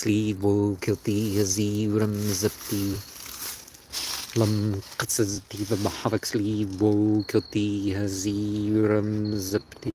sleeve wo kilti haziram zipti lum qatsativa mahavak sleeve wo kilti haziram zipti.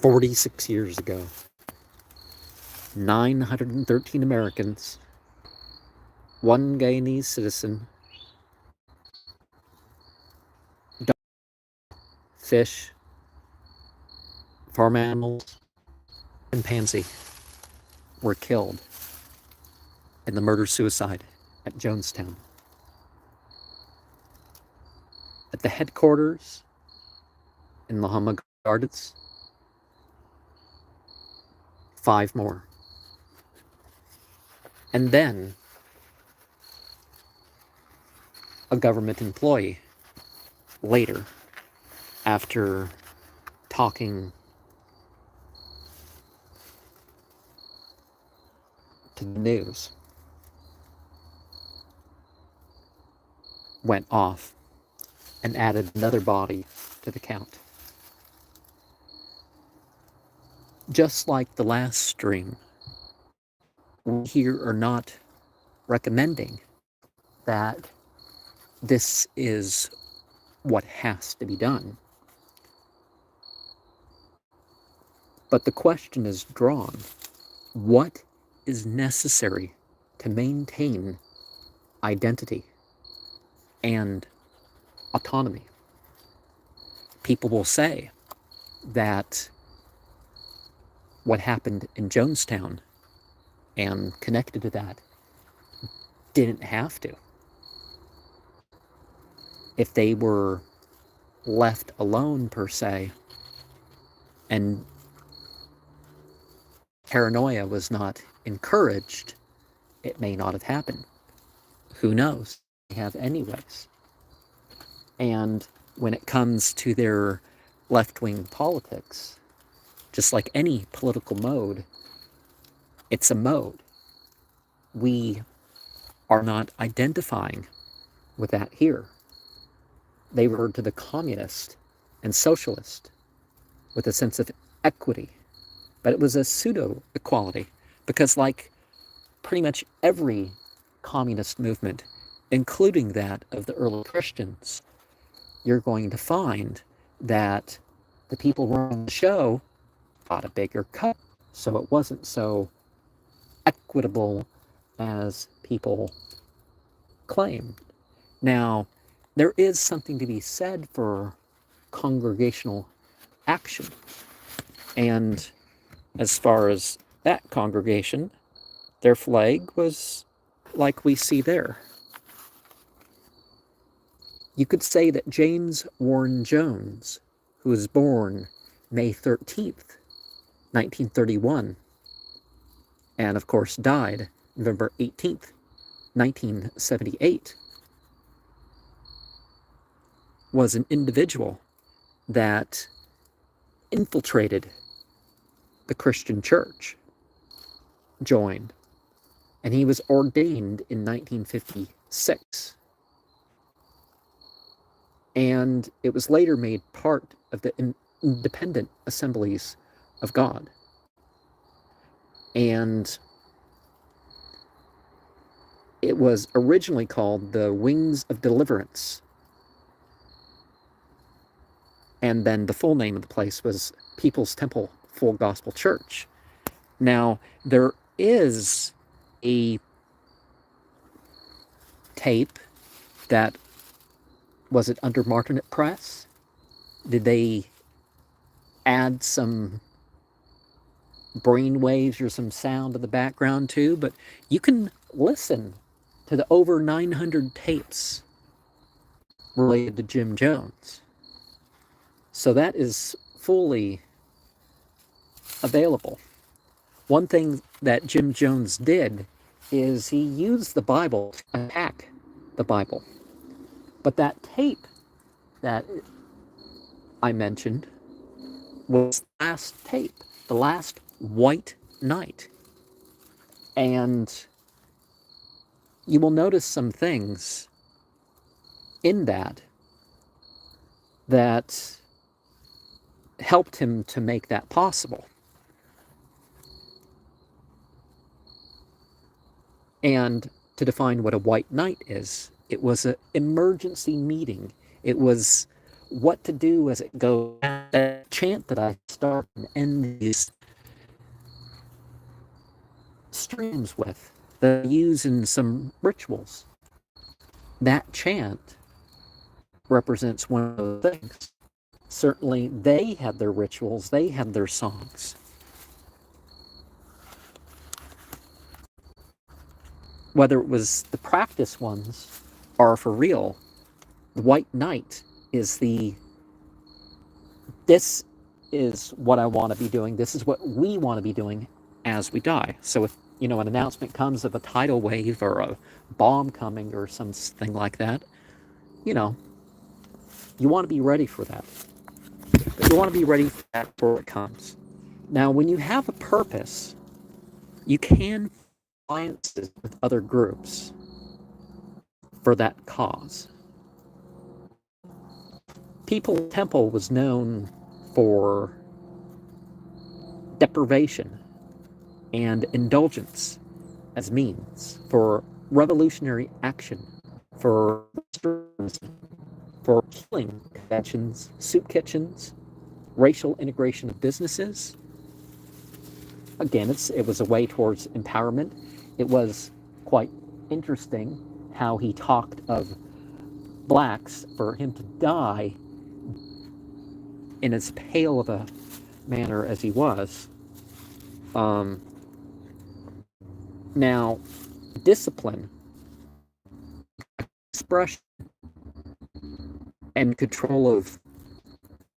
46 years ago, 913 Americans, one Guyanese citizen, fish, farm animals, and pansy were killed in the murder-suicide at Jonestown. At the headquarters in Lahoma Gardens, 5 more. And then a government employee later, after talking to the news, went off and added another body to the count. Just like the last stream, we here are not recommending that this is what has to be done. But the question is drawn, what is necessary to maintain identity and autonomy? People will say that what happened in Jonestown and connected to that didn't have to. If they were left alone, per se, and paranoia was not encouraged, it may not have happened. Who knows? They have anyways. And when it comes to their left-wing politics, just like any political mode, it's a mode. We are not identifying with that here. They referred to the communist and socialist with a sense of equity, but it was a pseudo-equality, because like pretty much every communist movement, including that of the early Christians, you're going to find that the people running the show got a bigger cut, so it wasn't so equitable as people claim. Now, there is something to be said for congregational action. And as far as that congregation, their flag was like we see there. You could say that James Warren Jones, who was born May 13th, 1931, and of course died November 18th, 1978, was an individual that infiltrated the Christian church, joined, and he was ordained in 1956. And it was later made part of the Independent Assemblies of God. And it was originally called the Wings of Deliverance. And then the full name of the place was People's Temple Full Gospel Church. Now, there is a tape that, was it under Martinet Press? Did they add some brain waves or some sound in the background too? But you can listen to the over 900 tapes related to Jim Jones. So that is fully available. One thing that Jim Jones did is he used the Bible to attack the Bible. But that tape that I mentioned was the last tape, the last white night. And you will notice some things in that helped him to make that possible. And to define what a white knight is, it was an emergency meeting. It was what to do as it goes. That chant that I start and end these streams with, that I use in some rituals. That chant represents one of those things. Certainly, they had their rituals, they had their songs. Whether it was the practice ones or for real, the white knight is this is what I want to be doing. This is what we want to be doing as we die. So if, an announcement comes of a tidal wave or a bomb coming or something like that, you want to be ready for that. But you want to be ready for that before it comes. Now, when you have a purpose, you can alliances with other groups for that cause. Tempel was known for deprivation and indulgence as means for revolutionary action, for killing conventions, soup kitchens, racial integration of businesses. Again, it was a way towards empowerment. It was quite interesting how he talked of blacks, for him to die in as pale of a manner as he was. Now, discipline, expression, and control of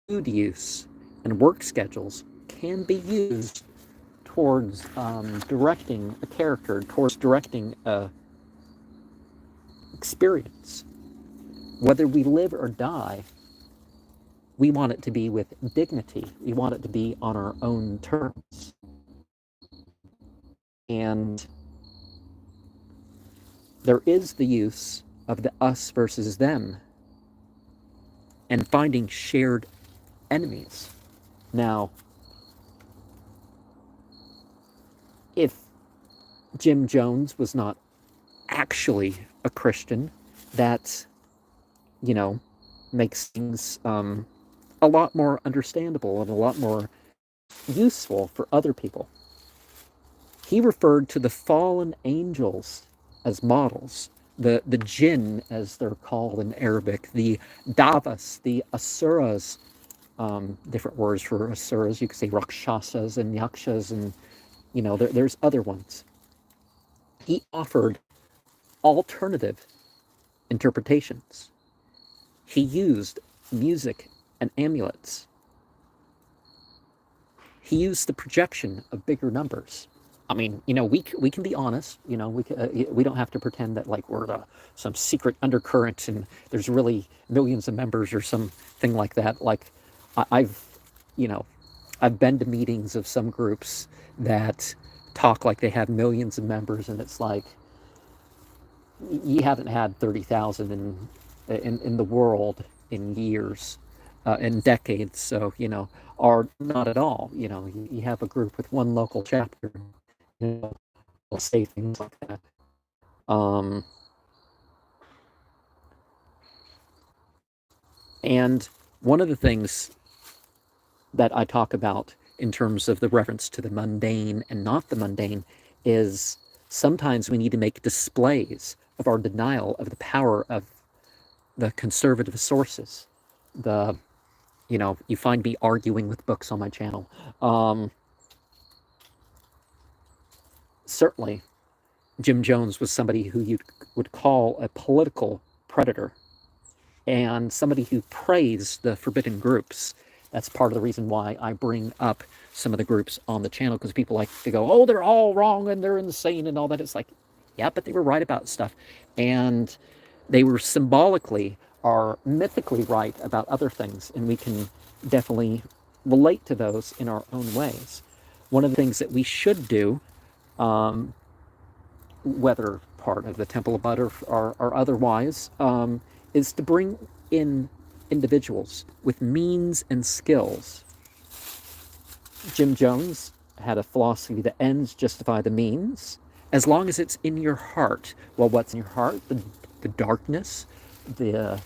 food use and work schedules can be used towards directing a character, towards directing a experience. Whether we live or die, we want it to be with dignity. We want it to be on our own terms. And there is the use of the us versus them and finding shared enemies. Now, if Jim Jones was not actually a Christian, that, makes things a lot more understandable and a lot more useful for other people. He referred to the fallen angels as models, the jinn, as they're called in Arabic, the davas, the asuras, different words for asuras. You could say rakshasas and yakshas, and there's other ones. He offered alternative interpretations. He used music and amulets. He used the projection of bigger numbers. I mean, we can be honest. We don't have to pretend that like we're some secret undercurrent and there's really millions of members or something like that. Like I've been to meetings of some groups that talk like they have millions of members, and it's like you haven't had 30,000 in the world in years, in decades. So or not at all. You have a group with one local chapter. Say things like that. And one of the things that I talk about in terms of the reference to the mundane and not the mundane is sometimes we need to make displays of our denial of the power of the conservative sources. You find me arguing with books on my channel. Certainly, Jim Jones was somebody who you would call a political predator and somebody who praised the forbidden groups. That's part of the reason why I bring up some of the groups on the channel, because people like to go, oh, they're all wrong and they're insane and all that. It's like, yeah, but they were right about stuff. And they were symbolically or mythically right about other things. And we can definitely relate to those in our own ways. One of the things that we should do, whether part of the Temple of Butter or otherwise, is to bring in individuals with means and skills. Jim Jones had a philosophy that ends justify the means, as long as it's in your heart. Well, what's in your heart? The darkness, the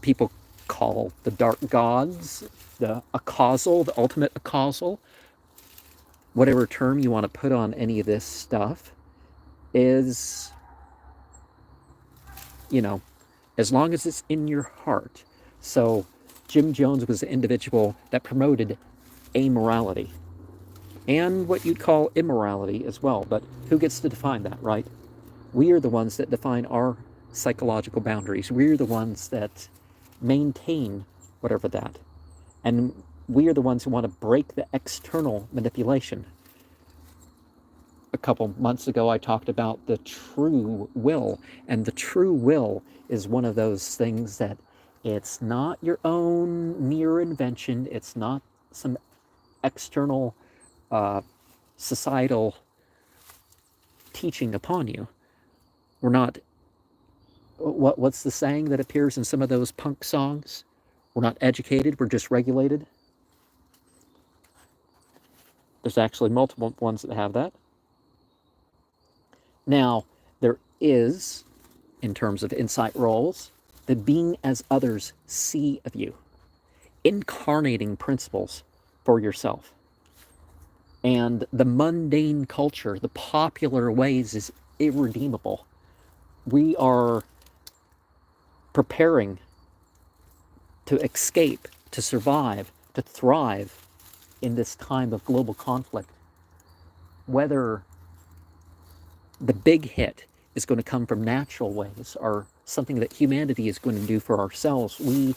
people call the dark gods, the acausal, the ultimate acausal, whatever term you want to put on any of this stuff, is, you know, as long as it's in your heart. So Jim Jones was an individual that promoted amorality and what you'd call immorality as well. But who gets to define that, right? We are the ones that define our psychological boundaries. We're the ones that maintain whatever that. And we are the ones who want to break the external manipulation. A couple months ago, I talked about the true will. And the true will is one of those things that it's not your own mere invention. It's not some external societal teaching upon you. We're not, what's the saying that appears in some of those punk songs? We're not educated, we're just regulated. There's actually multiple ones that have that. Now, there is, in terms of insight roles, the being as others see of you, incarnating principles for yourself. And the mundane culture, the popular ways, is irredeemable. We are preparing to escape, to survive, to thrive in this time of global conflict. Whether the big hit is going to come from natural ways or something that humanity is going to do for ourselves, we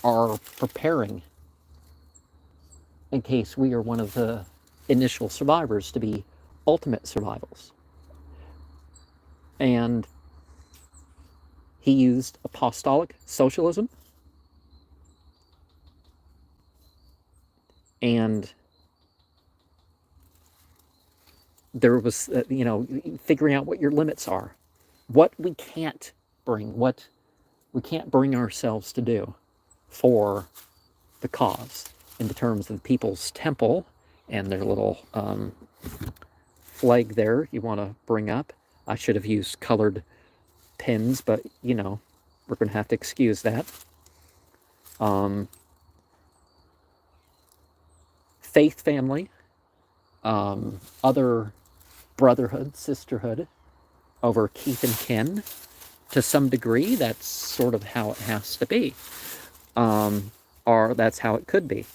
are preparing in case we are one of the initial survivors to be ultimate survivals. And he used apostolic socialism and there was, figuring out what your limits are, what we can't bring, what we can't bring ourselves to do for the cause, in the terms of the People's Temple and their little flag there you want to bring up. I should have used colored pins, but, we're going to have to excuse that. Faith family, other brotherhood, sisterhood over Keith and Ken. To some degree, that's sort of how it has to be. Or that's how it could be.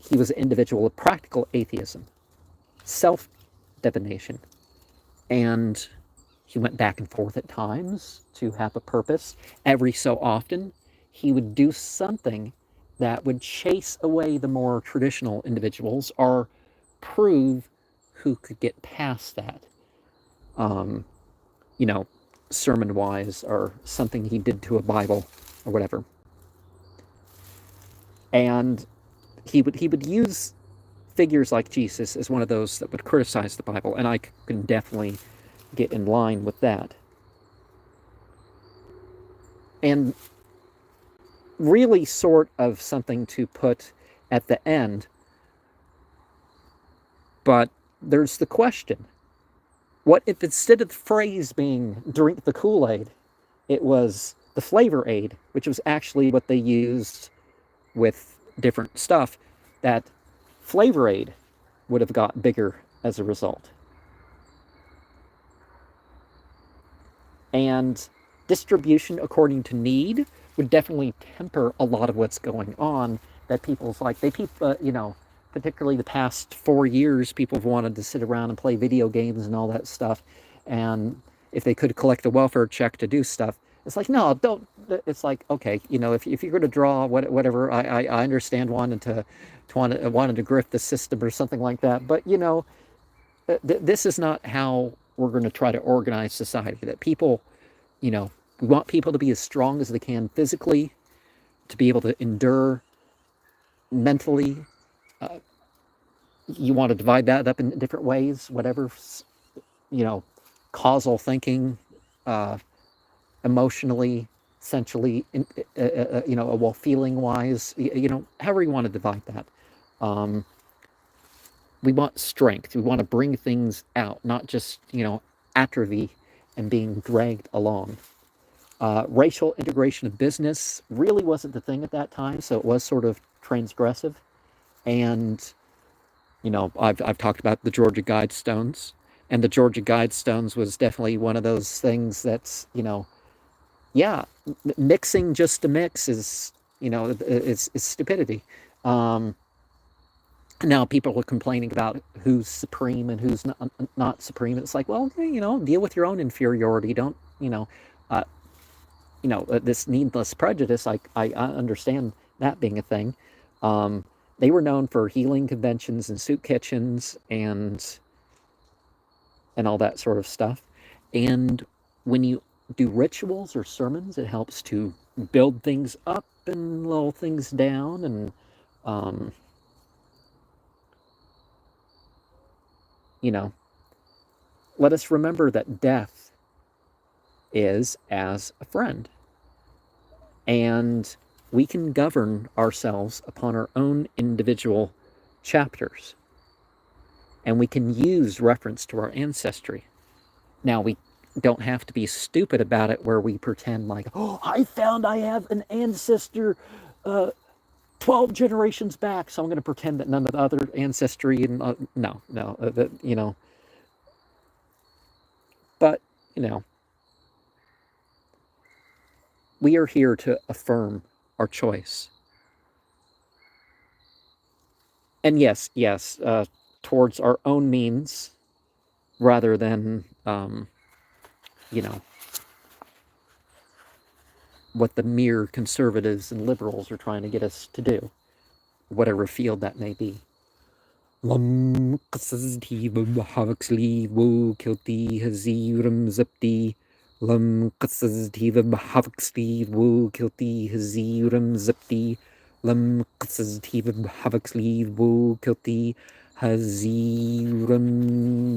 He was an individual of practical atheism, self-divination, and he went back and forth at times to have a purpose. Every so often, he would do something that would chase away the more traditional individuals or prove who could get past that. Sermon-wise, or something he did to a Bible or whatever. And he would use figures like Jesus as one of those that would criticize the Bible, and I can definitely get in line with that. And really sort of something to put at the end, but there's the question. What if instead of the phrase being drink the Kool-Aid, it was the flavor aid, which was actually what they used with different stuff, that flavor aid would have got bigger as a result. And distribution according to need would definitely temper a lot of what's going on, that people's like, particularly the past 4 years, people have wanted to sit around and play video games and all that stuff. And if they could collect a welfare check to do stuff, it's like, no, don't. It's like, okay, if you're going to draw whatever, I understand wanting to grift the system or something like that. But, this is not how we're going to try to organize society. That people, we want people to be as strong as they can physically, to be able to endure mentally. You want to divide that up in different ways, whatever, causal thinking, emotionally, sensually, feeling wise, however you want to divide that. we want strength. We want to bring things out, not just, atrophy and being dragged along. Racial integration of business really wasn't the thing at that time, so it was sort of transgressive. And, I've talked about the Georgia Guidestones, and the Georgia Guidestones was definitely one of those things that's, yeah, mixing just to mix is, is stupidity. Um, Now people are complaining about who's supreme and who's not supreme. It's like, well, deal with your own inferiority. Don't, uh, this needless prejudice. I understand that being a thing. They were known for healing conventions and soup kitchens and all that sort of stuff. And when you do rituals or sermons, it helps to build things up and lull things down. And um, you know, let us remember that death is as a friend, and we can govern ourselves upon our own individual chapters, and we can use reference to our ancestry. Now, we don't have to be stupid about it where we pretend like, oh, I found I have an ancestor 12 generations back, so I'm going to pretend that none of the other ancestry and no, but we are here to affirm our choice. And yes, towards our own means rather than, you know, what the mere conservatives and liberals are trying to get us to do, whatever field that may be. Lam qasazti bhawaksli wo kilti haziram zapti. Lam qasazti bhawaksli wo kilti haziram zapti. Lam qasazti bhawaksli wo kilti haziram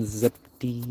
zapti.